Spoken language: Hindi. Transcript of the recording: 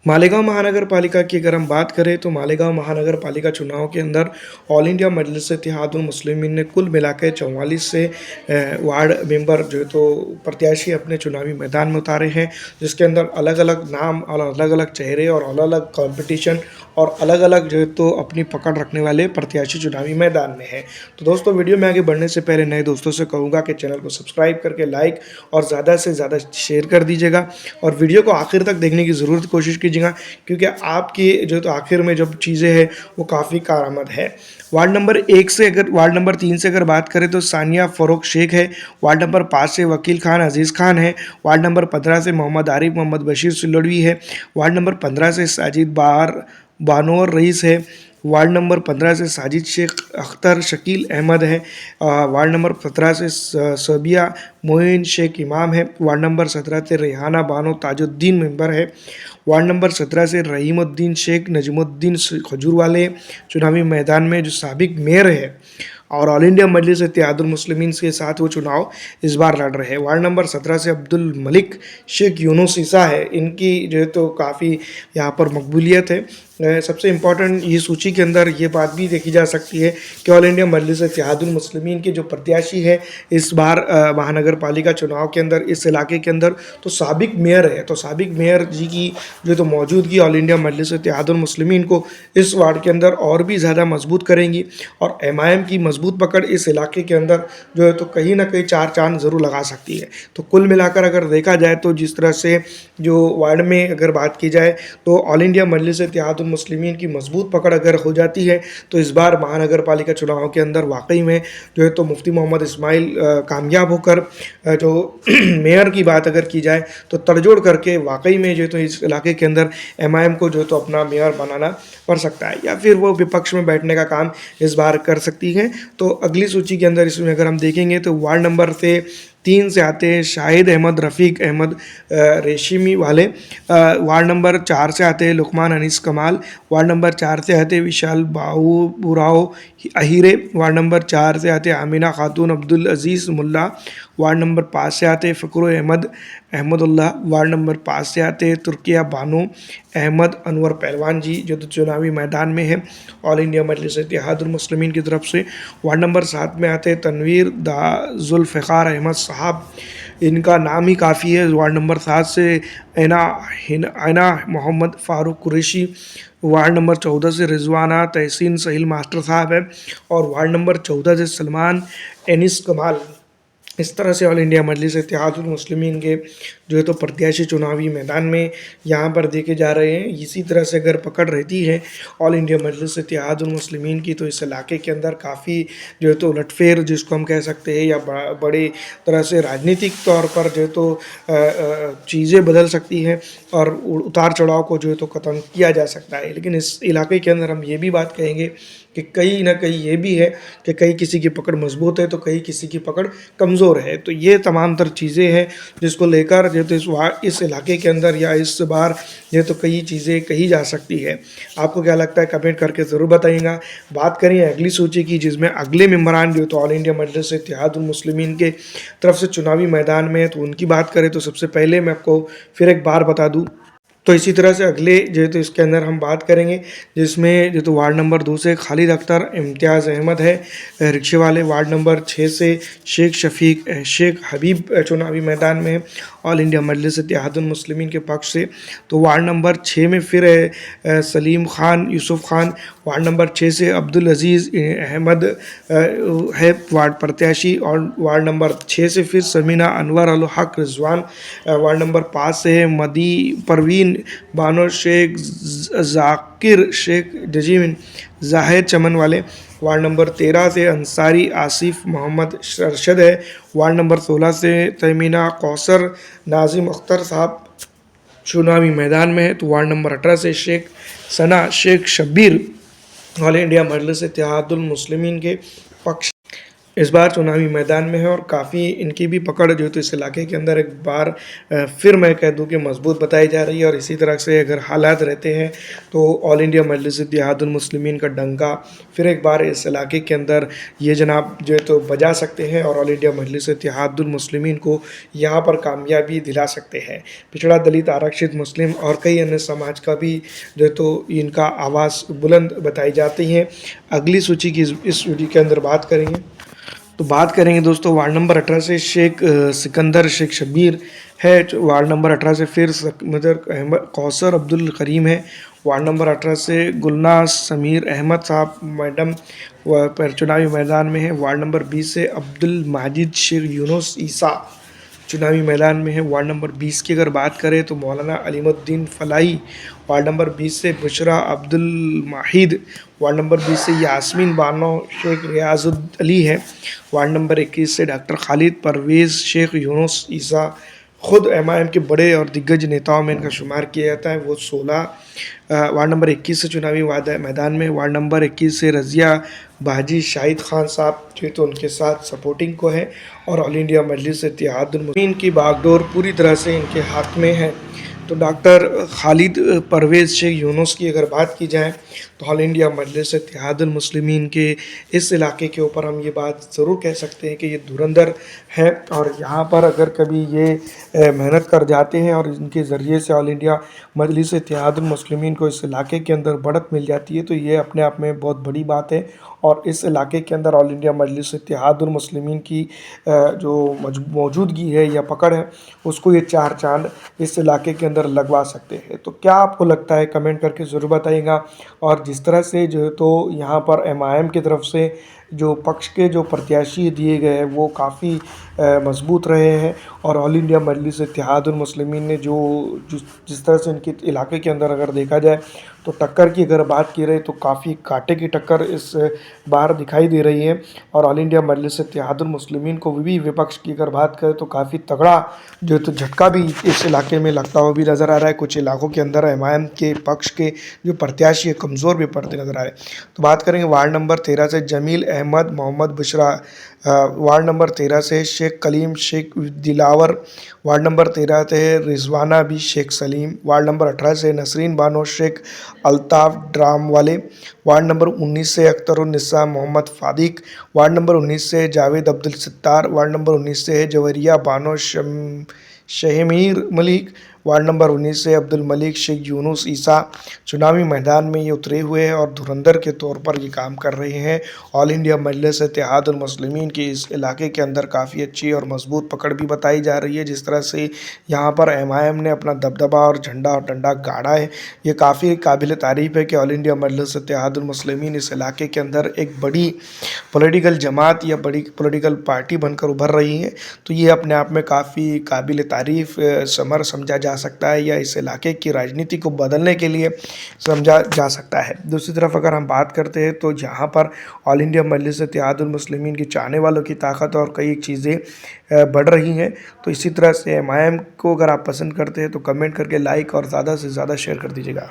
मालेगांव महानगर पालिका की अगर हम बात करें तो मालेगांव महानगर पालिका चुनाव के अंदर ऑल इंडिया मजलिस इत्तेहादुल मुस्लिमीन ने कुल मिला के 44 से वार्ड मेंबर जो है तो प्रत्याशी अपने चुनावी मैदान में उतारे हैं, जिसके अंदर अलग अलग नाम और अलग अलग चेहरे और अलग अलग कंपटीशन और अलग अलग जो है तो अपनी पकड़ रखने वाले प्रत्याशी चुनावी मैदान में हैं। तो दोस्तों, वीडियो में आगे बढ़ने से पहले नए दोस्तों से कहूँगा कि चैनल को सब्सक्राइब करके लाइक और ज़्यादा से ज़्यादा शेयर कर दीजिएगा और वीडियो को आखिर तक देखने की ज़रूर कोशिश कीजिएगा, क्योंकि आपकी जो तो आखिर में जब चीज़ें हैं वो काफ़ी कारआमद है। वार्ड नंबर 3 से अगर बात करें तो सानिया फ़ारूक शेख है। वार्ड नंबर 5 से वकील खान अजीज़ खान है। वार्ड नंबर 15 से मोहम्मद आरिफ मोहम्मद बशीर सिल्लोडवी है। वार्ड नंबर 15 से साजिद बानोर रईस है। वार्ड नंबर 15 से साजिद शेख अख्तर शकील अहमद है। वार्ड नंबर 17 से सबिया मोइन शेख इमाम है। वार्ड नंबर 17 से रेहाना बानो ताजुद्दीन मेंबर है। वार्ड नंबर 17 से रहीमुद्दीन शेख नजमुद्दीन खजूर वाले चुनावी मैदान में जो साबिक मेयर है और ऑल इंडिया मजलिस इत्तेहादुल मुस्लिमीन के साथ वो चुनाव इस बार लड़ रहे हैं। वार्ड नंबर 17 से अब्दुल मलिक शेख यूनुस ईसा है। इनकी जो है तो काफ़ी यहाँ पर मकबूलियत है। सबसे इम्पॉर्टेंट ये सूची के अंदर ये बात भी देखी जा सकती है कि ऑल इंडिया मजलिस इत्तेहादुल मुस्लिमीन के जो प्रत्याशी है इस बार महानगर पालिका चुनाव के अंदर इस इलाके के अंदर तो साबिक मेयर है। तो साबिक मेयर जी की जो तो मौजूदगी ऑल इंडिया मजलिस इत्तेहादुल मुस्लिमीन को इस वार्ड के अंदर और भी ज़्यादा मजबूत करेंगी और एमआईएम की मजबूत पकड़ इस इलाके के अंदर जो है तो कहीं ना कहीं चार चांद ज़रूर लगा सकती है। तो कुल मिलाकर अगर देखा जाए तो जिस तरह से जो वार्ड में अगर बात की जाए तो ऑल इंडिया मजलिस इत्तेहादुल मुस्लिमीन की मजबूत पकड़ अगर हो जाती है तो इस बार महानगर पालिका चुनाव के अंदर वाकई में जो है तो मुफ्ती मोहम्मद इस्माइल कामयाब होकर जो मेयर की बात अगर की जाए तो तड़जोड़ करके वाकई में जो है तो इस इलाके के अंदर एमआईएम को जो है तो अपना मेयर बनाना पड़ सकता है या फिर वो विपक्ष में बैठने का काम इस बार कर सकती है। तो अगली सूची के अंदर इसमें अगर हम देखेंगे तो वार्ड नंबर से 3 से आते हैं शाहिद अहमद रफ़ीक अहमद रेशीमी वाले। वार्ड नंबर 4 से आते हैं लुकमान अनीस कमाल। वार्ड नंबर 4 से आते हैं विशाल बुराओ अहीरे। वार्ड नंबर 4 से आते हैं आमिना खातून अब्दुल अजीज़ मुल्ला। वार्ड नंबर 5 से आते हैं फ़क्र अहमदुल्लाह। वार्ड नंबर 5 से आते हैं तुर्किया बानो अहमद अनवर पहलवान जी जो तो चुनावी मैदान में है ऑल इंडिया मजलिस इत्तेहादुल मुस्लिमीन की तरफ से। वार्ड नंबर 7 में आते हैं तनवीर दा जुल्फ़िकार अहमद साहब, इनका नाम ही काफ़ी है। वार्ड नंबर 7 से ऐना मोहम्मद फ़ारूक कुरैशी। वार्ड नंबर 14 से रिजवाना तहसीन सहील मास्टर साहब है और वार्ड नंबर 14 से सलमान एनिस कमाल। इस तरह से ऑल इंडिया मजलिस इत्तेहादुल मुस्लिमीन के जो है तो प्रत्याशी चुनावी मैदान में यहाँ पर देखे जा रहे हैं। इसी तरह से अगर पकड़ रहती है ऑल इंडिया मजलिस इत्तेहादुल मुस्लिमीन की तो इस इलाके के अंदर काफ़ी जो है तो उलटफेर जिसको हम कह सकते हैं या बड़ी तरह से राजनीतिक तौर पर जो है तो चीज़ें बदल सकती हैं और उतार चढ़ाव को जो है तो ख़त्म किया जा सकता है। लेकिन इस इलाके के अंदर हम ये भी बात कहेंगे कि कहीं ना कहीं ये भी है कि कहीं किसी की पकड़ मजबूत है तो कहीं किसी की पकड़ कमज़ोर है। तो ये तमाम तर चीज़ें हैं जिसको लेकर जो तो इस इलाके के अंदर या इस बार जो तो कई चीज़ें कही जा सकती है। आपको क्या लगता है कमेंट करके ज़रूर बताइएगा। बात करें अगली सूची की जिसमें अगले मेम्बरान जो तो ऑल इंडिया मजलिस इत्तेहादुल मुस्लिमीन के तरफ से चुनावी मैदान में है तो उनकी बात करें तो सबसे पहले मैं आपको फिर एक बार बता दूँ तो इसी तरह से अगले जो है तो इसके अंदर हम बात करेंगे जिसमें जो तो वार्ड नंबर 2 से खालिद अख्तर इम्तियाज़ अहमद है रिक्शे वाले। वार्ड नंबर 6 से शेख शफीक शेख हबीब चुनावी मैदान में है ऑल इंडिया मजलिस इत्तेहादुल मुस्लिमीन के पक्ष से। तो वार्ड नंबर 6 में फिर सलीम खान यूसुफ खान। वार्ड नंबर 6 से अब्दुल अजीज़ अहमद है वार्ड प्रत्याशी और वार्ड नंबर 6 से फिर समीना अनवर अल हक रिजवान। वार्ड नंबर 5 से है मदी परवीन बानो शेख जाकिर शेख जजीमिन जाहिद चमन वाले। वार्ड नंबर 13 से अंसारी आसिफ मोहम्मद अरशद है। वार्ड नंबर 16 से तमीना कौसर नाजिम अख्तर साहब चुनावी मैदान में है। तो वार्ड नंबर 18 से शेख सना शेख शब्बीर ऑल इंडिया मजलिस इत्तेहादुल मुस्लिमीन के पक्ष इस बार चुनावी मैदान में है और काफ़ी इनकी भी पकड़ जो है तो इस इलाके के अंदर एक बार फिर मैं कह दूं कि मजबूत बताई जा रही है। और इसी तरह से अगर हालात रहते हैं तो ऑल इंडिया मजलिस इत्तेहादुल मुस्लिमीन का डंका फिर एक बार इस इलाके के अंदर ये जनाब जो है तो बजा सकते हैं और ऑल इंडिया मजलिस इत्तेहादुल मुस्लिमीन को यहाँ पर कामयाबी दिला सकते हैं। पिछड़ा, दलित, आरक्षित, मुस्लिम और कई अन्य समाज का भी जो है तो इनका आवाज़ बुलंद बताई जाती है। अगली सूची की इस सूची के अंदर बात करेंगे तो बात करेंगे दोस्तों वार्ड नंबर 18 से शेख सिकंदर शेख शबीर है। वार्ड नंबर 18 से फिर मदर अहमद कौसर अब्दुल करीम है। वार्ड नंबर 18 से गुलनाज समीर अहमद साहब मैडम पर चुनावी मैदान में है। वार्ड नंबर 20 से अब्दुल माजिद शेख यूनुस ईसा चुनावी मैदान में है। वार्ड नंबर 20 की अगर बात करें तो मौलाना अलीमुद्दीन फलाई। वार्ड नंबर 20 से बुशरा अब्दुल माहिद। वार्ड नंबर 20 से यास्मीन बानो शेख रियाजुल अली है। वार्ड नंबर 21 से डॉक्टर खालिद परवेज़ शेख यूनुस ईसा खुद एमआईएम के बड़े और दिग्गज नेताओं में इनका शुमार किया जाता है। वो 16 वार्ड नंबर 21 से चुनावी मैदान में। वार्ड नंबर 21 से रज़िया बाजी शाहिद खान साहब जो तो उनके साथ सपोर्टिंग को है और ऑल इंडिया मजलिस इत्तेहादुल मुस्लिमीन की बागडोर पूरी तरह से इनके हाथ में है। तो डॉक्टर खालिद परवेज़ शेख यूनुस की अगर बात की जाए तो ऑल इंडिया मजलिस इत्तेहादुल मुस्लिमीन के इस इलाके के ऊपर हम ये बात ज़रूर कह सकते हैं कि ये धुरंधर है। और यहाँ पर अगर कभी ये मेहनत कर जाते हैं और इनके ज़रिए से ऑल इंडिया मजलिस इत्तेहादुल मुस्लिमीन को इस इलाके के अंदर बढ़त मिल जाती है तो ये अपने आप में बहुत बड़ी बात है। और इस इलाके के अंदर ऑल इंडिया मजलिस इत्तेहादुल मुस्लिमीन की जो मौजूदगी है या पकड़ है उसको ये चार चांद इस इलाके के अंदर लगवा सकते हैं। तो क्या आपको लगता है, कमेंट करके ज़रूर बताइएगा। और जिस तरह से जो है तो यहाँ पर एमआईएम की तरफ से जो पक्ष के जो प्रत्याशी दिए गए हैं वो काफ़ी मजबूत रहे हैं। और ऑल इंडिया मजलिस इत्तेहादुल मुस्लिमीन ने जिस तरह से इनके इलाके के अंदर अगर देखा जाए तो टक्कर की अगर बात की रही तो काफ़ी कांटे की टक्कर इस बार दिखाई दे रही है। और ऑल इंडिया मजलिस इत्तेहादुल मुस्लिमीन को भी विपक्ष की अगर बात करें तो काफ़ी तगड़ा जो है तो झटका भी इस इलाके में लगता हुआ भी नज़र आ रहा है। कुछ इलाकों के अंदर एमआईएम के पक्ष के जो प्रत्याशी है कमज़ोर भी पड़ते नज़र आ रहे हैं। तो बात करेंगे वार्ड नंबर 13 से जमील अहमद मोहम्मद बुशरा। वार्ड नंबर 13 से शेख कलीम शेख दिलावर। वार्ड नंबर 13 से रिजवाना बी शेख सलीम। वार्ड नंबर 18 से नसरीन बानो शेख अल्ताफ़ ड्राम वाले। वार्ड नंबर 19 से अख्तरुन्निसा मोहम्मद फ़ादिक। वार्ड नंबर 19 से जावेद अब्दुल सत्तार। वार्ड नंबर 19 से जवरिया बानो शहमीर मलिक। वार्ड नंबर 19 से अब्दुल मलिक शेख यूनुस ईसा चुनावी मैदान में ये उतरे हुए हैं और धुरंधर के तौर पर ये काम कर रहे हैं। ऑल इंडिया मजलिस इत्तेहादुल मुस्लिमीन की इस इलाके के अंदर काफ़ी अच्छी और मजबूत पकड़ भी बताई जा रही है। जिस तरह से यहाँ पर एमआईएम ने अपना दबदबा और झंडा और डंडा गाड़ा है, ये काफ़ी काबिल तारीफ़ है कि ऑल इंडिया मजलिस इत्तेहादुल मुस्लिमीन इस इलाके के अंदर एक बड़ी पॉलिटिकल जमात या बड़ी पॉलिटिकल पार्टी बनकर उभर रही है। तो ये अपने आप में काफ़ी काबिल तारीफ़ समर समझा जा सकता है या इस इलाके की राजनीति को बदलने के लिए समझा जा सकता है। दूसरी तरफ अगर हम बात करते हैं तो यहाँ पर ऑल इंडिया मजलिस इत्तेहादुल मुस्लिमीन की चाहने वालों की ताकत और कई चीज़ें बढ़ रही हैं। तो इसी तरह से एमआईएम को अगर आप पसंद करते हैं तो कमेंट करके लाइक और ज़्यादा से ज़्यादा शेयर कर दीजिएगा।